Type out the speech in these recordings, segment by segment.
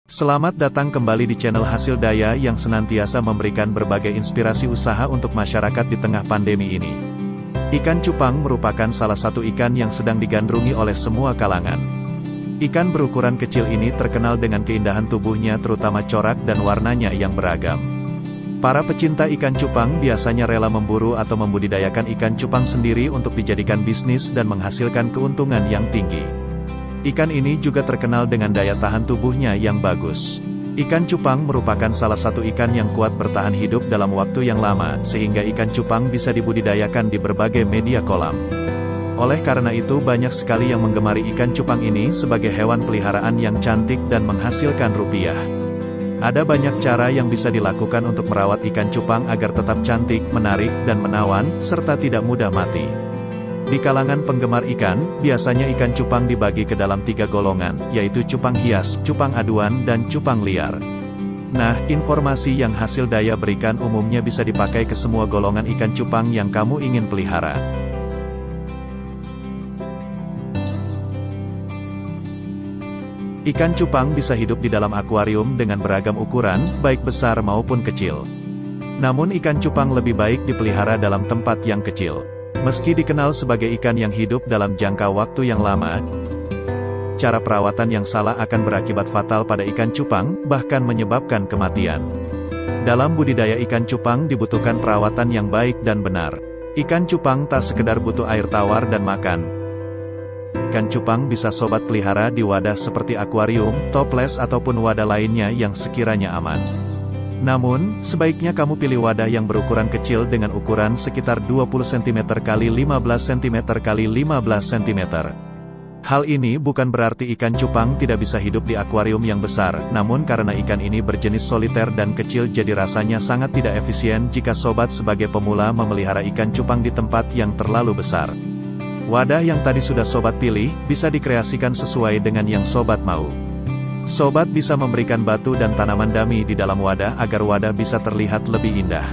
Selamat datang kembali di channel Hasil Daya yang senantiasa memberikan berbagai inspirasi usaha untuk masyarakat di tengah pandemi ini. Ikan cupang merupakan salah satu ikan yang sedang digandrungi oleh semua kalangan. Ikan berukuran kecil ini terkenal dengan keindahan tubuhnya terutama corak dan warnanya yang beragam. Para pecinta ikan cupang biasanya rela memburu atau membudidayakan ikan cupang sendiri untuk dijadikan bisnis dan menghasilkan keuntungan yang tinggi. Ikan ini juga terkenal dengan daya tahan tubuhnya yang bagus. Ikan cupang merupakan salah satu ikan yang kuat bertahan hidup dalam waktu yang lama, sehingga ikan cupang bisa dibudidayakan di berbagai media kolam. Oleh karena itu banyak sekali yang menggemari ikan cupang ini sebagai hewan peliharaan yang cantik dan menghasilkan rupiah. Ada banyak cara yang bisa dilakukan untuk merawat ikan cupang agar tetap cantik, menarik, dan menawan, serta tidak mudah mati. Di kalangan penggemar ikan, biasanya ikan cupang dibagi ke dalam 3 golongan, yaitu cupang hias, cupang aduan, dan cupang liar. Nah, informasi yang Hasil Daya berikan umumnya bisa dipakai ke semua golongan ikan cupang yang kamu ingin pelihara. Ikan cupang bisa hidup di dalam akuarium dengan beragam ukuran, baik besar maupun kecil. Namun ikan cupang lebih baik dipelihara dalam tempat yang kecil. Meski dikenal sebagai ikan yang hidup dalam jangka waktu yang lama, cara perawatan yang salah akan berakibat fatal pada ikan cupang, bahkan menyebabkan kematian. Dalam budidaya ikan cupang dibutuhkan perawatan yang baik dan benar. Ikan cupang tak sekedar butuh air tawar dan makan. Ikan cupang bisa sobat pelihara di wadah seperti akuarium, toples ataupun wadah lainnya yang sekiranya aman. Namun, sebaiknya kamu pilih wadah yang berukuran kecil dengan ukuran sekitar 20 cm x 15 cm x 15 cm. Hal ini bukan berarti ikan cupang tidak bisa hidup di akuarium yang besar, namun karena ikan ini berjenis soliter dan kecil jadi rasanya sangat tidak efisien jika sobat sebagai pemula memelihara ikan cupang di tempat yang terlalu besar. Wadah yang tadi sudah sobat pilih, bisa dikreasikan sesuai dengan yang sobat mau. Sobat bisa memberikan batu dan tanaman dami di dalam wadah agar wadah bisa terlihat lebih indah.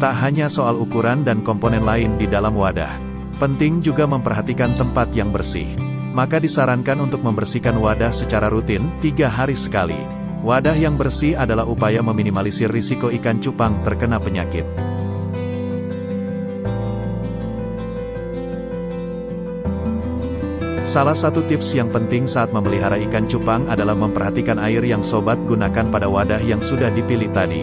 Tak hanya soal ukuran dan komponen lain di dalam wadah. Penting juga memperhatikan tempat yang bersih. Maka disarankan untuk membersihkan wadah secara rutin, 3 hari sekali. Wadah yang bersih adalah upaya meminimalisir risiko ikan cupang terkena penyakit. Salah satu tips yang penting saat memelihara ikan cupang adalah memperhatikan air yang sobat gunakan pada wadah yang sudah dipilih tadi.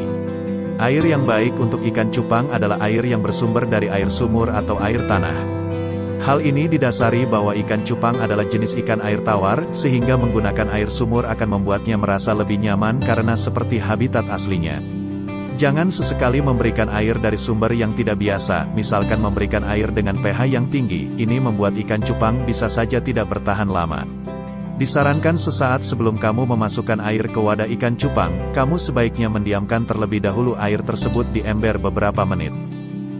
Air yang baik untuk ikan cupang adalah air yang bersumber dari air sumur atau air tanah. Hal ini didasari bahwa ikan cupang adalah jenis ikan air tawar, sehingga menggunakan air sumur akan membuatnya merasa lebih nyaman karena seperti habitat aslinya. Jangan sesekali memberikan air dari sumber yang tidak biasa, misalkan memberikan air dengan pH yang tinggi, ini membuat ikan cupang bisa saja tidak bertahan lama. Disarankan sesaat sebelum kamu memasukkan air ke wadah ikan cupang, kamu sebaiknya mendiamkan terlebih dahulu air tersebut di ember beberapa menit.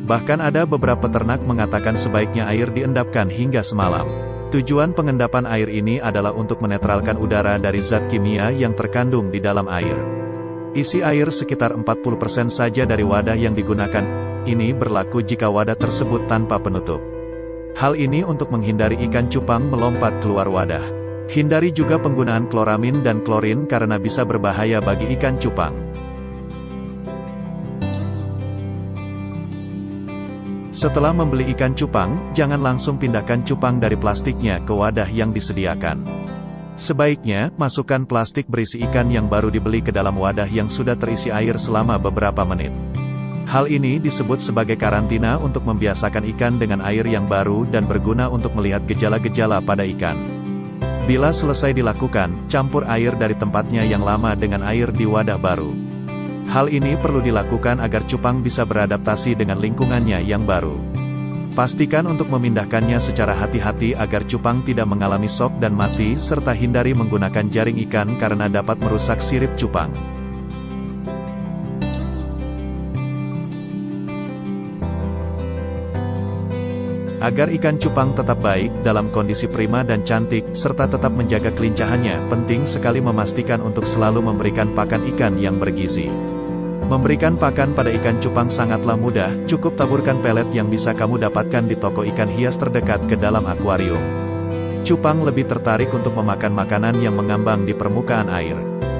Bahkan ada beberapa peternak mengatakan sebaiknya air diendapkan hingga semalam. Tujuan pengendapan air ini adalah untuk menetralkan udara dari zat kimia yang terkandung di dalam air. Isi air sekitar 40% saja dari wadah yang digunakan. Ini berlaku jika wadah tersebut tanpa penutup. Hal ini untuk menghindari ikan cupang melompat keluar wadah. Hindari juga penggunaan kloramin dan klorin karena bisa berbahaya bagi ikan cupang. Setelah membeli ikan cupang, jangan langsung pindahkan cupang dari plastiknya ke wadah yang disediakan. Sebaiknya, masukkan plastik berisi ikan yang baru dibeli ke dalam wadah yang sudah terisi air selama beberapa menit. Hal ini disebut sebagai karantina untuk membiasakan ikan dengan air yang baru dan berguna untuk melihat gejala-gejala pada ikan. Bila selesai dilakukan, campur air dari tempatnya yang lama dengan air di wadah baru. Hal ini perlu dilakukan agar cupang bisa beradaptasi dengan lingkungannya yang baru. Pastikan untuk memindahkannya secara hati-hati agar cupang tidak mengalami shock dan mati, serta hindari menggunakan jaring ikan karena dapat merusak sirip cupang. Agar ikan cupang tetap baik, dalam kondisi prima dan cantik, serta tetap menjaga kelincahannya, penting sekali memastikan untuk selalu memberikan pakan ikan yang bergizi. Memberikan pakan pada ikan cupang sangatlah mudah, cukup taburkan pelet yang bisa kamu dapatkan di toko ikan hias terdekat ke dalam akuarium. Cupang lebih tertarik untuk memakan makanan yang mengambang di permukaan air.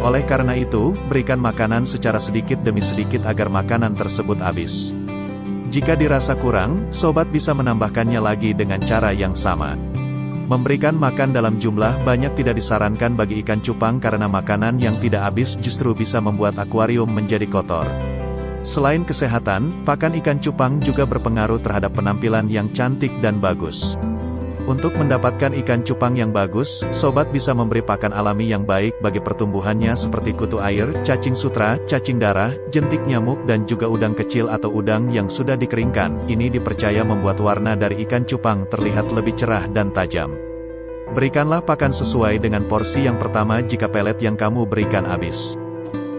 Oleh karena itu, berikan makanan secara sedikit demi sedikit agar makanan tersebut habis. Jika dirasa kurang, sobat bisa menambahkannya lagi dengan cara yang sama. Memberikan makan dalam jumlah banyak tidak disarankan bagi ikan cupang karena makanan yang tidak habis justru bisa membuat akuarium menjadi kotor. Selain kesehatan, pakan ikan cupang juga berpengaruh terhadap penampilan yang cantik dan bagus. Untuk mendapatkan ikan cupang yang bagus, sobat bisa memberi pakan alami yang baik bagi pertumbuhannya seperti kutu air, cacing sutra, cacing darah, jentik nyamuk dan juga udang kecil atau udang yang sudah dikeringkan. Ini dipercaya membuat warna dari ikan cupang terlihat lebih cerah dan tajam. Berikanlah pakan sesuai dengan porsi yang pertama jika pelet yang kamu berikan habis.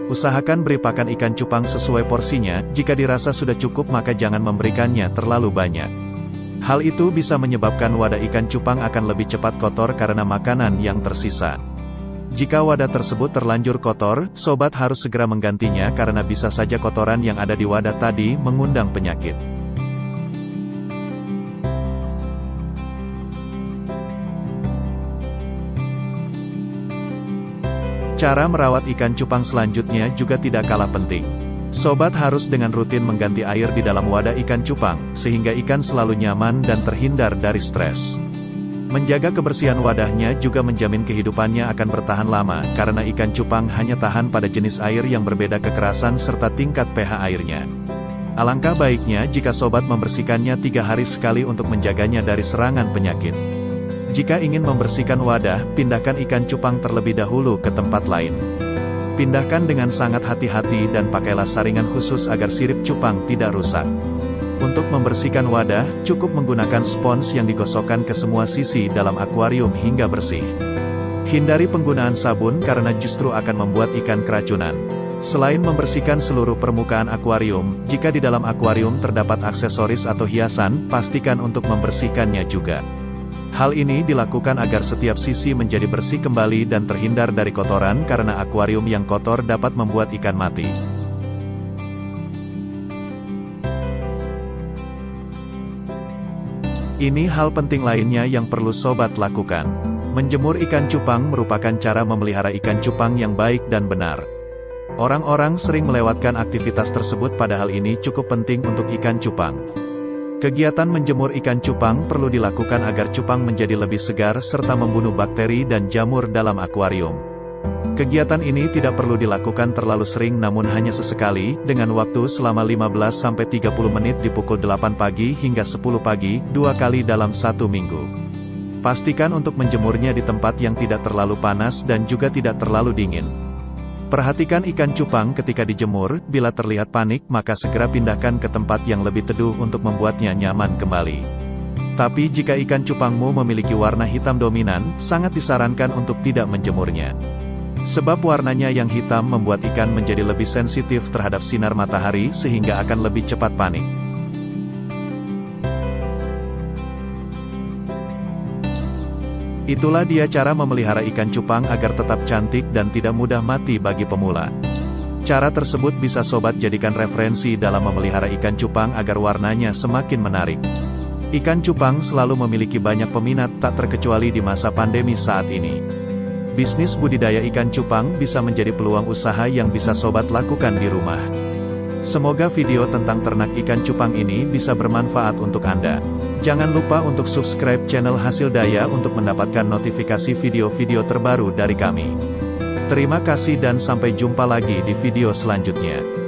Usahakan beri pakan ikan cupang sesuai porsinya, jika dirasa sudah cukup maka jangan memberikannya terlalu banyak. Hal itu bisa menyebabkan wadah ikan cupang akan lebih cepat kotor karena makanan yang tersisa. Jika wadah tersebut terlanjur kotor, sobat harus segera menggantinya karena bisa saja kotoran yang ada di wadah tadi mengundang penyakit. Cara merawat ikan cupang selanjutnya juga tidak kalah penting. Sobat harus dengan rutin mengganti air di dalam wadah ikan cupang, sehingga ikan selalu nyaman dan terhindar dari stres. Menjaga kebersihan wadahnya juga menjamin kehidupannya akan bertahan lama, karena ikan cupang hanya tahan pada jenis air yang berbeda kekerasan serta tingkat pH airnya. Alangkah baiknya jika sobat membersihkannya 3 hari sekali untuk menjaganya dari serangan penyakit. Jika ingin membersihkan wadah, pindahkan ikan cupang terlebih dahulu ke tempat lain. Pindahkan dengan sangat hati-hati dan pakailah saringan khusus agar sirip cupang tidak rusak. Untuk membersihkan wadah, cukup menggunakan spons yang digosokkan ke semua sisi dalam akuarium hingga bersih. Hindari penggunaan sabun karena justru akan membuat ikan keracunan. Selain membersihkan seluruh permukaan akuarium, jika di dalam akuarium terdapat aksesoris atau hiasan, pastikan untuk membersihkannya juga. Hal ini dilakukan agar setiap sisi menjadi bersih kembali dan terhindar dari kotoran karena akuarium yang kotor dapat membuat ikan mati. Ini hal penting lainnya yang perlu sobat lakukan. Menjemur ikan cupang merupakan cara memelihara ikan cupang yang baik dan benar. Orang-orang sering melewatkan aktivitas tersebut padahal ini cukup penting untuk ikan cupang. Kegiatan menjemur ikan cupang perlu dilakukan agar cupang menjadi lebih segar serta membunuh bakteri dan jamur dalam akuarium. Kegiatan ini tidak perlu dilakukan terlalu sering namun hanya sesekali, dengan waktu selama 15-30 menit di pukul 8 pagi hingga 10 pagi, 2 kali dalam 1 minggu. Pastikan untuk menjemurnya di tempat yang tidak terlalu panas dan juga tidak terlalu dingin. Perhatikan ikan cupang ketika dijemur, bila terlihat panik maka segera pindahkan ke tempat yang lebih teduh untuk membuatnya nyaman kembali. Tapi jika ikan cupangmu memiliki warna hitam dominan, sangat disarankan untuk tidak menjemurnya. Sebab warnanya yang hitam membuat ikan menjadi lebih sensitif terhadap sinar matahari sehingga akan lebih cepat panik. Itulah dia cara memelihara ikan cupang agar tetap cantik dan tidak mudah mati bagi pemula. Cara tersebut bisa sobat jadikan referensi dalam memelihara ikan cupang agar warnanya semakin menarik. Ikan cupang selalu memiliki banyak peminat tak terkecuali di masa pandemi saat ini. Bisnis budidaya ikan cupang bisa menjadi peluang usaha yang bisa sobat lakukan di rumah. Semoga video tentang ternak ikan cupang ini bisa bermanfaat untuk Anda. Jangan lupa untuk subscribe channel Hasil Daya untuk mendapatkan notifikasi video-video terbaru dari kami. Terima kasih dan sampai jumpa lagi di video selanjutnya.